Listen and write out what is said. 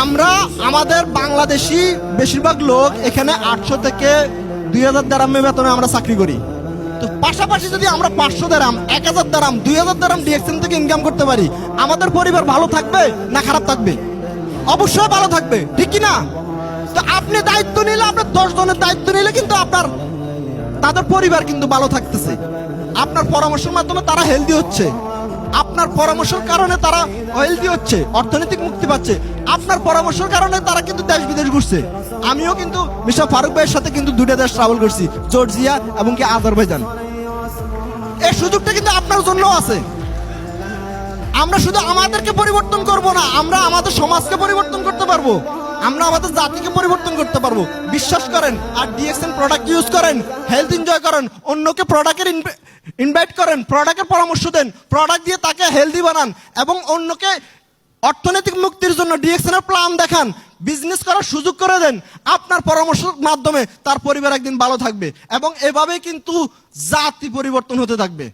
আমরা আমাদের বাংলাদেশি বেশিরভাগ লোক এখানে 800 থেকে 2000 দিরহাম বেতনে আমরা চাকরি করি। তো পাশাপাশি যদি আমরা 500 দিরহাম, 1000 দিরহাম, 2000 দিরহাম ডিএক্সএন থেকে ইনকাম করতে পারি, আমাদের পরিবার ভালো থাকবে না খারাপ থাকবে? অবশ্যই ভালো থাকবে, ঠিক কি না? তো আপনি দায়িত্ব নিলে, আপনার 10 জনের দায়িত্ব নিলে কিন্তু আপনার তাদের পরিবার কিন্তু ভালো থাকতেছে। আপনার পরামর্শের মাধ্যমে তারা হেলদি হচ্ছে, আপনার পরামর্শের কারণে তারা হেলদি হচ্ছে, অর্থনৈতিক মুক্তি পাচ্ছে। আপনার পরামর্শের কারণে তারা কিন্তু দেশ বিদেশ ঘুরছে। আমিও কিন্তু মিস্টার ফারুক ভাইয়ের সাথে কিন্তু 2টা দেশ ট্রাভেল করছি, জর্জিয়া এবং কি আজারবাইজান। এই সুযোগটা কিন্তু আপনার জন্য আছে। আমরা শুধু আমাদেরকে পরিবর্তন করব না, আমরা আমাদের সমাজকে পরিবর্তন করতে পারবো, আমরা আমাদের জাতিকে পরিবর্তন করতে পারবো। বিশ্বাস করেন, আর ডিএক্সএন প্রোডাক্ট ইউজ করেন, হেলথ এনজয় করেন, অন্যকে প্রোডাক্টের ইনভাইট করেন, প্রোডাক্টের পরামর্শ দেন, প্রোডাক্ট দিয়ে তাকে হেলদি বানান এবং অন্যকে অর্থনৈতিক মুক্তির জন্য ডিএক্সএন এর প্ল্যান দেখান, বিজনেস করার সুযোগ করে দেন। আপনার পরামর্শের মাধ্যমে তার পরিবার একদিন ভালো থাকবে এবং এভাবেই কিন্তু জাতি পরিবর্তন হতে থাকবে।